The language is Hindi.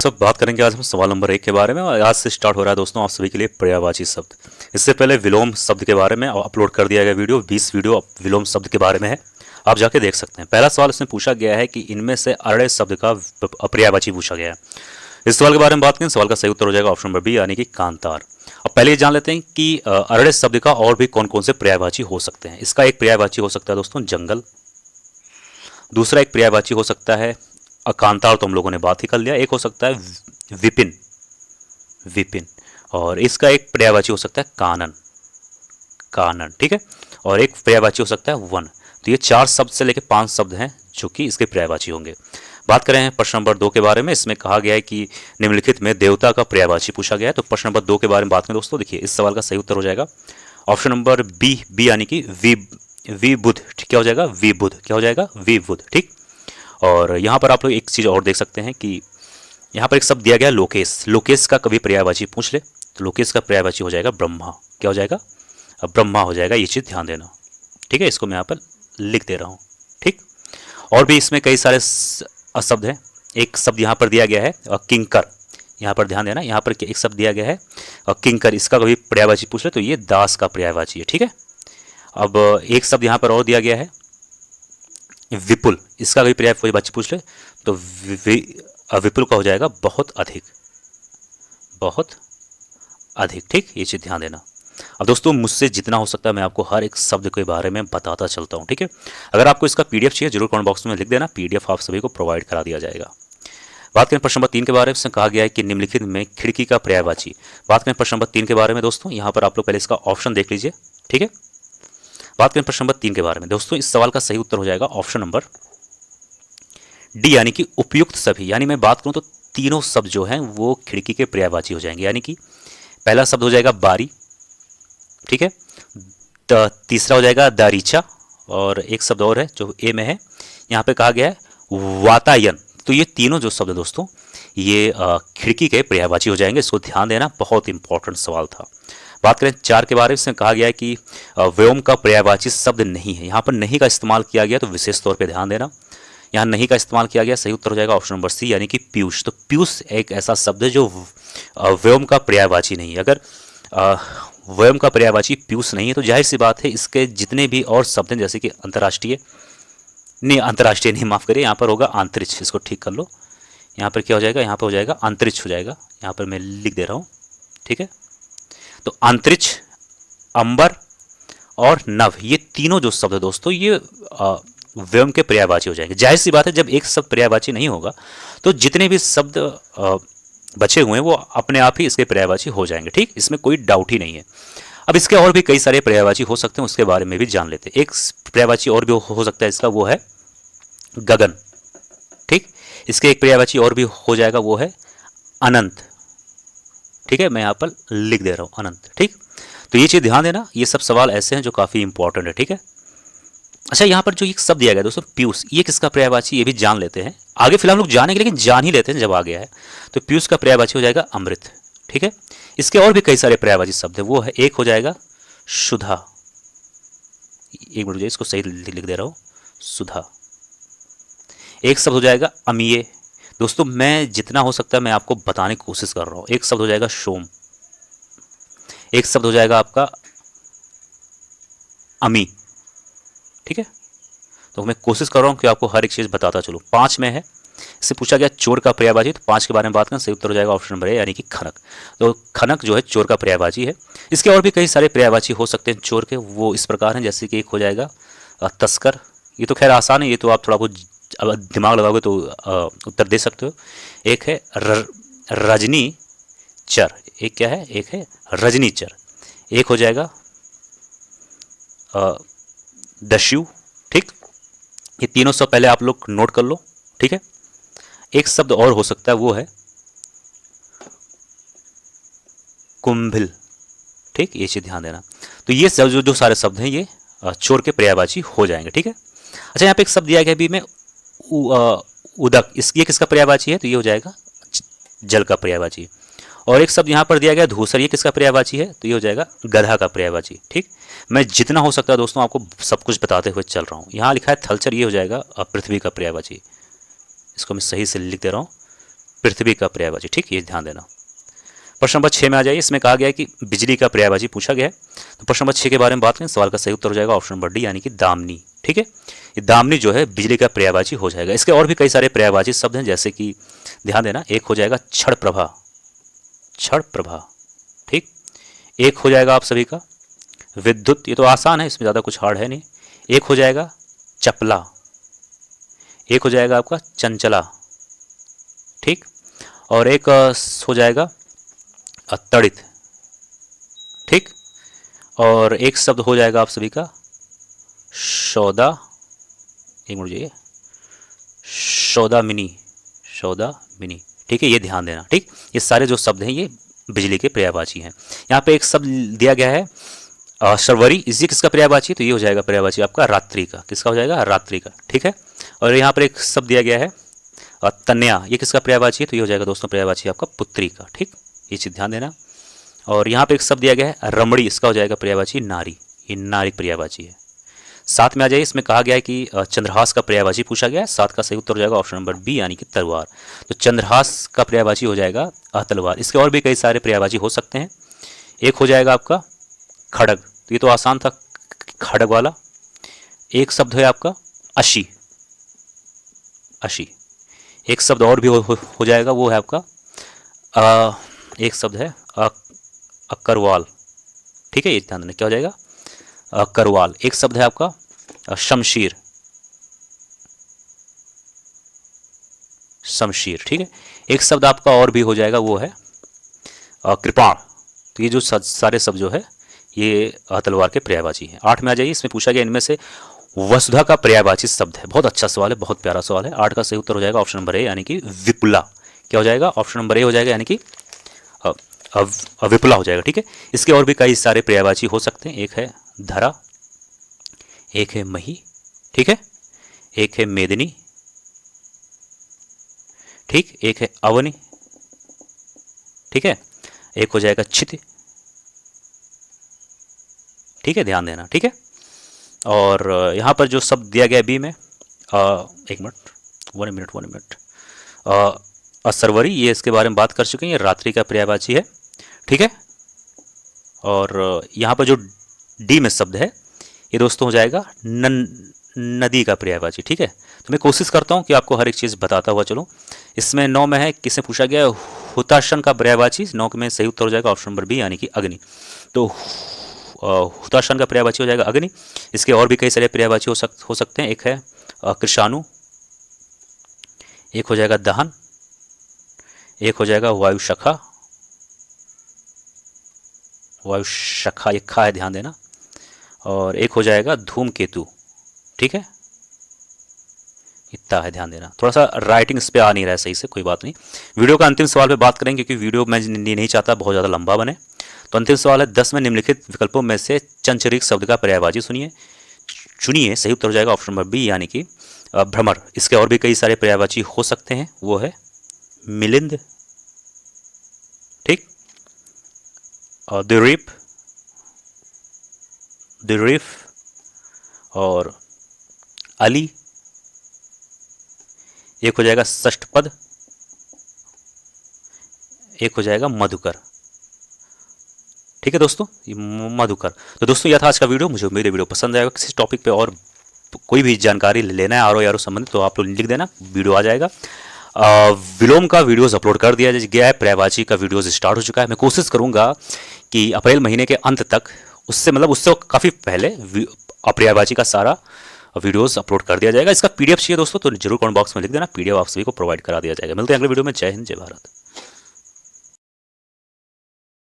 सब बात करेंगे आज हम सवाल नंबर 1 के बारे में और आज से स्टार्ट हो रहा है दोस्तों आप सभी के लिए पर्यायवाची शब्द। इससे पहले विलोम शब्द के बारे में अपलोड कर दिया गया वीडियो 20 वीडियो विलोम शब्द के बारे में है, आप जाके देख सकते हैं। पहला सवाल इसमें पूछा गया है कि इनमें से अरड़े शब्द का पर्यायवाची पूछा गया है। इस सवाल के बारे में बात करें, सवाल का सही उत्तर हो जाएगा ऑप्शन नंबर बी यानी कि कांतार। अब पहले ये जान लेते हैं कि अरड़े शब्द का और भी कौन कौन से पर्यायवाची हो सकते हैं। इसका एक पर्यायवाची हो सकता है दोस्तों जंगल, दूसरा एक पर्यायवाची हो सकता है कांतार, तो हम लोगों ने बात ही कर लिया। एक हो सकता है विपिन, विपिन, और इसका एक पर्यायवाची हो सकता है कानन, कानन, ठीक है। और एक पर्यायवाची हो सकता है वन। तो ये 4 शब्द से लेकर 5 शब्द हैं जो कि इसके पर्यायवाची होंगे। बात करें प्रश्न नंबर 2 के बारे में, इसमें कहा गया है कि निम्नलिखित में देवता का पर्यायवाची पूछा गया है। तो प्रश्न नंबर 2 के बारे में बात करें दोस्तों, देखिए इस सवाल का सही उत्तर हो जाएगा ऑप्शन नंबर बी, बी यानी कि वी बुध। क्या हो जाएगा? वी बुध। क्या हो जाएगा? वी बुध, ठीक। और यहाँ पर आप लोग एक चीज़ और देख सकते हैं कि यहाँ पर एक शब्द दिया गया लोकेश। लोकेश का कभी पर्यायवाची पूछ ले तो लोकेश का पर्यायवाची हो जाएगा ब्रह्मा। क्या हो जाएगा? अब ब्रह्मा हो जाएगा, ये चीज़ ध्यान देना, ठीक है। इसको मैं यहाँ पर लिख दे रहा हूँ, ठीक। और भी इसमें कई सारे शब्द हैं। एक शब्द यहाँ पर दिया गया है किंकर, यहाँ पर ध्यान देना, यहाँ पर एक शब्द दिया गया है किंकर। इसका कभी पर्यायवाची पूछ ले तो ये दास का पर्यायवाची है, ठीक है। अब एक शब्द यहाँ पर और दिया गया है विपुल। इसका कभी पर्यायवाची पूछ ले तो विपुल का हो जाएगा बहुत अधिक, बहुत अधिक, ठीक। ये चीज़ ध्यान देना। अब दोस्तों मुझसे जितना हो सकता है मैं आपको हर एक शब्द के बारे में बताता चलता हूँ, ठीक है। अगर आपको इसका पीडीएफ चाहिए जरूर कमेंट बॉक्स में लिख देना, पीडीएफ आप सभी को प्रोवाइड करा दिया जाएगा। बात करें प्रश्न नंबर 3 के बारे में, कहा गया है कि निम्नलिखित में खिड़की का पर्यायवाची। बात करें प्रश्न नंबर 3 के बारे में दोस्तों, यहाँ पर आप लोग पहले इसका ऑप्शन देख लीजिए, ठीक है। बात करें प्रश्न नंबर 3 के बारे में दोस्तों, इस सवाल का सही उत्तर हो जाएगा ऑप्शन नंबर डी यानी कि उपयुक्त सभी। यानी मैं बात करूं तो तीनों शब्द जो हैं वो खिड़की के पर्यायवाची हो जाएंगे। यानी कि पहला शब्द हो जाएगा बारी, ठीक है। तीसरा हो जाएगा दारीचा, और एक शब्द और है जो ए में है, यहाँ पे कहा गया है वातायन। तो ये तीनों जो शब्द दोस्तों ये खिड़की के पर्यायवाची हो जाएंगे। इसको ध्यान देना, बहुत इंपॉर्टेंट सवाल था। बात करें 4 के बारे में, कहा गया है कि व्योम का पर्यायवाची शब्द नहीं है। यहाँ पर नहीं का इस्तेमाल किया गया, तो विशेष तौर पर ध्यान देना, यहाँ नहीं का इस्तेमाल किया गया। सही उत्तर हो जाएगा ऑप्शन नंबर सी यानी कि पीयूष। तो पीयूष एक ऐसा शब्द है जो व्योम का पर्यायवाची नहीं है। अगर व्योम का पर्यायवाची पीयूष नहीं है तो जाहिर सी बात है इसके जितने भी और शब्द हैं जैसे कि अंतर्राष्ट्रीय नहीं, माफ करिए, यहाँ पर होगा अंतरिक्ष। इसको ठीक कर लो, यहाँ पर क्या हो जाएगा? यहाँ पर हो जाएगा अंतरिक्ष हो जाएगा। यहाँ पर मैं लिख दे रहा हूँ, ठीक है। तो अंतरिक्ष, अंबर और नभ, ये तीनों जो शब्द है दोस्तों ये व्योम के पर्यायवाची हो जाएंगे। जाहिर सी बात है जब एक शब्द पर्यायवाची नहीं होगा तो जितने भी शब्द बचे हुए हैं वो अपने आप ही इसके पर्यायवाची हो जाएंगे, ठीक। इसमें कोई डाउट ही नहीं है। अब इसके और भी कई सारे पर्यायवाची हो सकते हैं, उसके बारे में भी जान लेते हैं। एक पर्यायवाची और भी हो सकता है इसका, वो है गगन, ठीक। इसके एक पर्यायवाची और भी हो जाएगा, वो है अनंत, ठीक है। मैं यहाँ पर लिख दे रहा हूँ अनंत, ठीक। तो ये चीज़ ध्यान देना, ये सब सवाल ऐसे हैं जो काफ़ी इंपॉर्टेंट है, ठीक है। अच्छा, यहाँ पर जो एक शब्द दिया गया दोस्तों पीयूष, ये किसका पर्यायवाची, ये भी जान लेते हैं। आगे फिलहाल लोग जानेंगे लेकिन जान ही लेते हैं जब आ गया है। तो पीयूष का पर्यायवाची हो जाएगा अमृत, ठीक है। इसके और भी कई सारे पर्यायवाची शब्द है, वो है एक हो जाएगा सुधा। एक मिनट, इसको सही लिख दे रहा हूँ, सुधा। एक शब्द हो जाएगा अमीय। दोस्तों मैं जितना हो सकता है मैं आपको बताने की कोशिश कर रहा हूँ। एक शब्द हो जाएगा सोम, एक शब्द हो जाएगा आपका अमी, ठीक है। तो मैं कोशिश कर रहा हूं कि आपको हर एक चीज बताता चलूं। 5 में है, इससे पूछा गया चोर का पर्यायवाची, तो 5 के बारे में बात करें, सही उत्तर हो जाएगा ऑप्शन नंबर ए यानी कि खनक। तो खनक जो है चोर का पर्यायवाची है। इसके और भी कई सारे पर्यायवाची हो सकते हैं चोर के, वो इस प्रकार हैं, जैसे कि एक हो जाएगा तस्कर। ये तो खैर आसान है, ये तो आप थोड़ा बहुत अब दिमाग लगाओगे तो उत्तर दे सकते हो। एक है रजनी चर, एक क्या है? एक है रजनी चर। एक हो जाएगा दस्यु, ठीक। ये तीनों शब्द पहले आप लोग नोट कर लो, ठीक है। एक शब्द और हो सकता है, वो है कुंभिल, ठीक। ये चीज ध्यान देना। तो ये सब जो सारे शब्द हैं ये चोर के पर्यायवाची हो जाएंगे, ठीक है। अच्छा, यहाँ पे एक शब्द दिया गया भी में उदक, ये किसका पर्यायवाची है? तो ये हो जाएगा जल का पर्यायवाची। और एक शब्द यहाँ पर दिया गया धूसर, ये किसका पर्यायवाची है? तो ये हो जाएगा गधा का पर्यायवाची, ठीक। मैं जितना हो सकता है दोस्तों आपको सब कुछ बताते हुए चल रहा हूँ। यहाँ लिखा है थलचर, ये हो जाएगा पृथ्वी का पर्यायवाची। इसको मैं सही से लिख दे रहा हूँ, पृथ्वी का पर्यायवाची। ठीक, ये ध्यान देना। प्रश्न नंबर 6 में आ जाइए। इसमें कहा गया है कि बिजली का पर्यायवाची पूछा गया है। तो प्रश्न नंबर 6 के बारे में बात करें, सवाल का सही उत्तर हो जाएगा ऑप्शन नंबर डी यानी कि दामिनी। ठीक है, ये दामिनी जो है बिजली का पर्यायवाची हो जाएगा। इसके और भी कई सारे पर्यायवाची शब्द हैं, जैसे कि ध्यान देना, एक हो जाएगा क्षण प्रभा, क्षण प्रभा। ठीक, एक हो जाएगा आप सभी का विद्युत, ये तो आसान है, इसमें ज़्यादा कुछ हार्ड है नहीं। एक हो जाएगा चपला, एक हो जाएगा आपका चंचला। ठीक, और एक हो जाएगा तड़ित। ठीक, और एक शब्द हो जाएगा आप सभी का सौदा, एक मिनट जाइए, सौदामिनी, सौदामिनी। ठीक है, ये ध्यान देना। ठीक, ये सारे जो शब्द हैं ये बिजली के पर्यायवाची हैं। यहाँ पे एक शब्द दिया गया है शर्वरी, इसी किसका पर्यायवाची, तो ये हो जाएगा पर्यायवाची आपका रात्रि का। किसका हो जाएगा, रात्रि का। ठीक है, और यहाँ पर एक शब्द दिया गया है तन्या, ये किसका पर्यायवाची है, तो ये हो जाएगा दोस्तों पर्यायवाची आपका पुत्री का। ठीक, ये चीज़ ध्यान देना। और यहाँ पे एक शब्द दिया गया है रमणी, इसका हो जाएगा पर्यायवाची नारी, ये नारी पर्यायवाची है। साथ में आ जाइए, इसमें कहा गया है कि चंद्रहास का पर्यायवाची पूछा गया है। साथ का सही उत्तर हो जाएगा ऑप्शन नंबर बी यानी कि तलवार। तो चंद्रहास का पर्यायवाची हो जाएगा तलवार। इसके और भी कई सारे पर्यायवाची हो सकते हैं। एक हो जाएगा आपका खड़ग, तो ये तो आसान था, खड़ग वाला। एक शब्द है आपका अशी, अशी। एक शब्द और भी हो जाएगा, वो है आपका एक शब्द है करवाल। ठीक है, ये ध्यान देना, क्या हो जाएगा करवाल। एक शब्द है आपका शमशीर, शमशीर। ठीक है, एक शब्द आपका और भी हो जाएगा, वो है कृपाण। तो ये जो सारे शब्द जो है ये तलवार के पर्यायवाची हैं। 8 में आ जाइए, इसमें पूछा गया इनमें से वसुधा का पर्यायवाची शब्द है। बहुत अच्छा सवाल है, बहुत प्यारा सवाल है। 8 का सही उत्तर हो जाएगा ऑप्शन नंबर ए यानी कि विपुला। क्या हो जाएगा, ऑप्शन नंबर ए हो जाएगा यानी कि विपुला हो जाएगा। ठीक है, इसके और भी कई सारे पर्यायवाची हो सकते हैं। एक है धरा, एक है मही, ठीक है, एक है मेदिनी, ठीक, एक है अवनी, ठीक है, एक हो जाएगा चित। ठीक है, ध्यान देना। ठीक है, और यहाँ पर जो शब्द दिया गया बी में एक मिनट, वन मिनट असरवरी, ये इसके बारे में बात कर चुके हैं, ये रात्रि का पर्यायवाची है। ठीक है, और यहाँ पर जो डी में शब्द है ये दोस्तों हो जाएगा नदी का पर्यायवाची। ठीक है, तो मैं कोशिश करता हूँ कि आपको हर एक चीज़ बताता हुआ चलूँ। इसमें 9 में है, किससे पूछा गया, हुताशन का पर्यायवाची। 9 में सही उत्तर हो जाएगा ऑप्शन नंबर बी यानी कि अग्नि। तो हुताशन का पर्यायवाची हो जाएगा अग्नि। इसके और भी कई सारे पर्यायवाची हो सकते हैं। एक है कृषाणु, एक हो जाएगा दहन, एक हो जाएगा वायु शखा, वायु शखा एक खा है, ध्यान देना, और एक हो जाएगा धूमकेतु। ठीक है, इतना है, ध्यान देना। थोड़ा सा राइटिंग इस पे आ नहीं रहा है सही से, कोई बात नहीं। वीडियो का अंतिम सवाल पे बात करेंगे, क्योंकि वीडियो मैं नहीं चाहता बहुत ज़्यादा लंबा बने। तो अंतिम सवाल है, 10 में निम्नलिखित विकल्पों में से चंचरीक शब्द का पर्यायवाची चुनिए। सही उत्तर हो जाएगा ऑप्शन नंबर बी यानी कि भ्रमर। इसके और भी कई सारे पर्यायवाची हो सकते हैं, वो है मिलिंद, ठीक, और द्वीप और अली। एक हो जाएगा षष्ठपद, एक हो जाएगा मधुकर। ठीक है दोस्तों, ये मधुकर। तो दोस्तों यह था आज का वीडियो। मुझे मेरे वीडियो पसंद आएगा। किसी टॉपिक पे और कोई भी जानकारी लेना है आर ओ संबंधित, तो आप लोग लिख देना, वीडियो आ जाएगा। विलोम का वीडियोस अपलोड कर दिया गया है, पर्यायवाची का वीडियोस स्टार्ट हो चुका है। मैं कोशिश करूंगा कि अप्रैल महीने के अंत तक, उससे काफ़ी पहले पर्यायवाची का सारा वीडियोस अपलोड कर दिया जाएगा। इसका PDF चाहिए दोस्तों तो जरूर कमेंट बॉक्स में लिख देना, PDF आप सभी को प्रोवाइड करा दिया जाएगा। मिलते हैं अगले वीडियो में। जय हिंद, जय भारत।